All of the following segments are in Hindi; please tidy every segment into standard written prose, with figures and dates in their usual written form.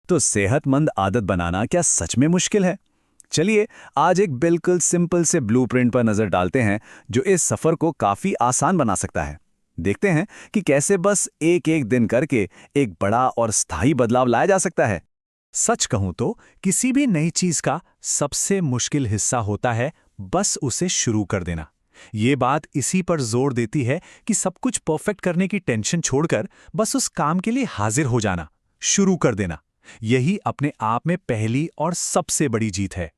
तो सेहतमंद आदत बनाना क्या सच में मुश्किल है? चलिए आज एक बिल्कुल सिंपल से ब्लूप्रिंट पर नजर डालते हैं जो इस सफर को काफी आसान बना सकता है। देखते हैं कि कैसे बस एक एक दिन करके एक बड़ा और स्थायी बदलाव लाया जा सकता है। सच कहूं तो किसी भी नई चीज का सबसे मुश्किल हिस्सा होता है बस उसे शुरू कर देना। ये बात इसी पर जोर देती है कि सब कुछ परफेक्ट करने की टेंशन छोड़कर बस उस काम के लिए हाजिर हो जाना, शुरू कर देना। यही अपने आप में पहली और सबसे बड़ी जीत है।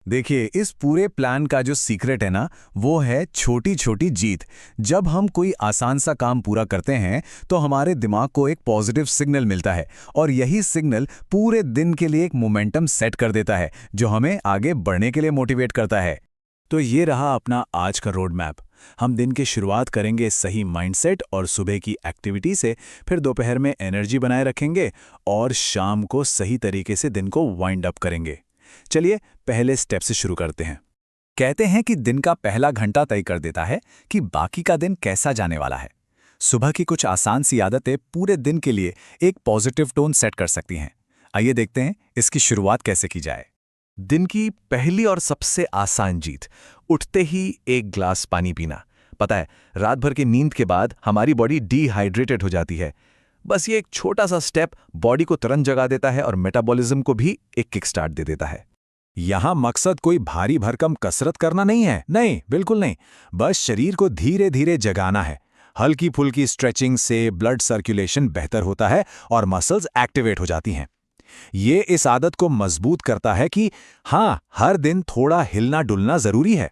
देखिए इस पूरे प्लान का जो सीक्रेट है ना, वो है छोटी छोटी जीत। जब हम कोई आसान सा काम पूरा करते हैं तो हमारे दिमाग को एक पॉजिटिव सिग्नल मिलता है और यही सिग्नल पूरे दिन के लिए एक मोमेंटम सेट कर देता है जो हमें आगे बढ़ने के लिए मोटिवेट करता है। तो ये रहा अपना आज का रोड मैप। हम दिन की शुरुआत करेंगे सही माइंडसेट और सुबह की एक्टिविटी से, फिर दोपहर में एनर्जी बनाए रखेंगे और शाम को सही तरीके से दिन को वाइंड अप करेंगे। चलिए पहले स्टेप से शुरू करते हैं। कहते हैं कि दिन का पहला घंटा तय कर देता है कि बाकी का दिन कैसा जाने वाला है। सुबह की कुछ आसान सी आदतें पूरे दिन के लिए एक पॉजिटिव टोन सेट कर सकती हैं। आइए देखते हैं इसकी शुरुआत कैसे की जाए। दिन की पहली और सबसे आसान जीत, उठते ही एक ग्लास पानी पीना। पता है, रात भर की नींद के बाद हमारी बॉडी डिहाइड्रेटेड हो जाती है। बस ये एक छोटा सा स्टेप बॉडी को तुरंत जगा देता है और मेटाबॉलिज्म को भी एक किक स्टार्ट दे देता है। यहां मकसद कोई भारी भरकम कसरत करना नहीं है, नहीं, बिल्कुल नहीं। बस शरीर को धीरे धीरे जगाना है। हल्की फुल्की स्ट्रेचिंग से ब्लड सर्कुलेशन बेहतर होता है और मसल्स एक्टिवेट हो जाती हैं। ये इस आदत को मजबूत करता है कि हाँ, हर दिन थोड़ा हिलना डुलना जरूरी है।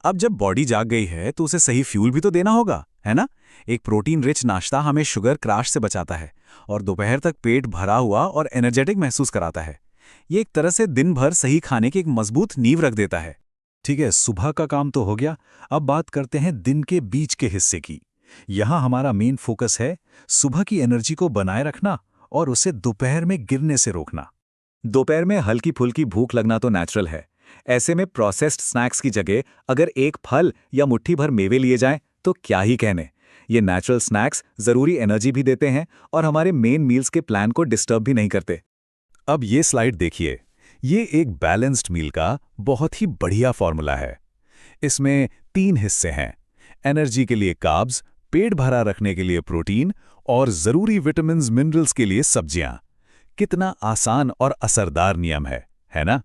अब जब बॉडी जाग गई है तो उसे सही फ्यूल भी तो देना होगा, है ना? एक प्रोटीन रिच नाश्ता हमें शुगर क्रैश से बचाता है और दोपहर तक पेट भरा हुआ और एनर्जेटिक महसूस कराता है। ये एक तरह से दिन भर सही खाने की एक मजबूत नींव रख देता है। ठीक है, सुबह का काम तो हो गया। अब बात करते हैं दिन के बीच के हिस्से की। यहां हमारा मेन फोकस है सुबह की एनर्जी को बनाए रखना और उसे दोपहर में गिरने से रोकना। दोपहर में हल्की फुल्की भूख लगना तो नेचुरल है। ऐसे में प्रोसेस्ड स्नैक्स की जगह अगर एक फल या मुट्ठी भर मेवे लिए जाएं तो क्या ही कहने। ये नेचुरल स्नैक्स जरूरी एनर्जी भी देते हैं और हमारे मेन मील्स के प्लान को डिस्टर्ब भी नहीं करते। अब ये स्लाइड देखिए, ये एक बैलेंस्ड मील का बहुत ही बढ़िया फॉर्मूला है। इसमें 3 हिस्से हैं: एनर्जी के लिए कार्ब्स, पेट भरा रखने के लिए प्रोटीन और जरूरी विटामिन्स मिनरल्स के लिए सब्जियां। कितना आसान और असरदार नियम है ना?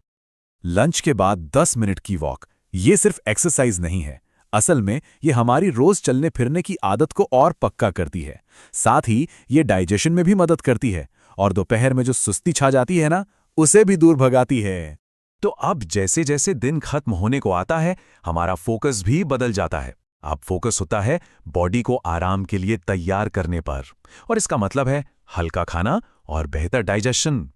लंच के बाद 10 मिनट की वॉक, ये सिर्फ एक्सरसाइज नहीं है। असल में ये हमारी रोज चलने फिरने की आदत को और पक्का करती है। साथ ही ये डाइजेशन में भी मदद करती है और दोपहर में जो सुस्ती छा जाती है ना, उसे भी दूर भगाती है। तो अब जैसे जैसे दिन खत्म होने को आता है, हमारा फोकस भी बदल जाता है। अब फोकस होता है बॉडी को आराम के लिए तैयार करने पर, और इसका मतलब है हल्का खाना और बेहतर डाइजेशन।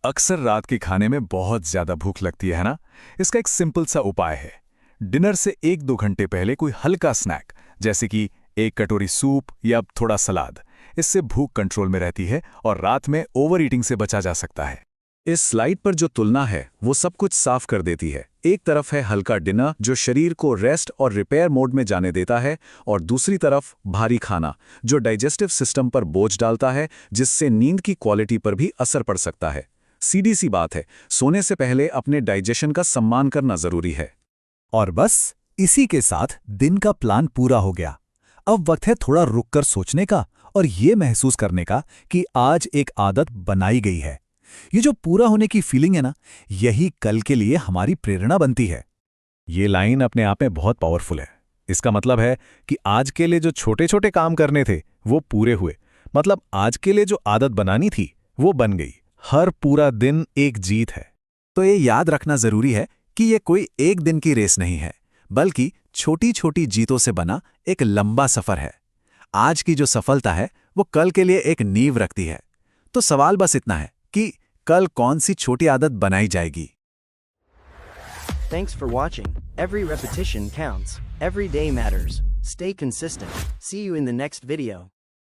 अक्सर रात के खाने में बहुत ज्यादा भूख लगती है ना? इसका एक सिंपल सा उपाय है। डिनर से 1-2 घंटे पहले कोई हल्का स्नैक, जैसे कि 1 कटोरी सूप या थोड़ा सलाद। इससे भूख कंट्रोल में रहती है और रात में ओवर ईटिंग से बचा जा सकता है। इस स्लाइड पर जो तुलना है वो सब कुछ साफ कर देती है। एक तरफ है हल्का डिनर जो शरीर को रेस्ट और रिपेयर मोड में जाने देता है, और दूसरी तरफ भारी खाना जो डाइजेस्टिव सिस्टम पर बोझ डालता है, जिससे नींद की क्वालिटी पर भी असर पड़ सकता है। सीधी सी बात है, सोने से पहले अपने डाइजेशन का सम्मान करना जरूरी है। और बस इसी के साथ दिन का प्लान पूरा हो गया। अब वक्त है थोड़ा रुककर सोचने का और ये महसूस करने का कि आज एक आदत बनाई गई है। ये जो पूरा होने की फीलिंग है ना, यही कल के लिए हमारी प्रेरणा बनती है। ये लाइन अपने आप में बहुत पावरफुल है। इसका मतलब है कि आज के लिए जो छोटे छोटे काम करने थे वो पूरे हुए। मतलब आज के लिए जो आदत बनानी थी वो बन गई। हर पूरा दिन एक जीत है। तो ये याद रखना जरूरी है कि ये कोई एक दिन की रेस नहीं है, बल्कि छोटी छोटी जीतों से बना एक लंबा सफर है। आज की जो सफलता है वो कल के लिए एक नींव रखती है। तो सवाल बस इतना है कि कल कौन सी छोटी आदत बनाई जाएगी। Thanks for watching. Every repetition counts. Every day matters. Stay consistent. See you in the next video.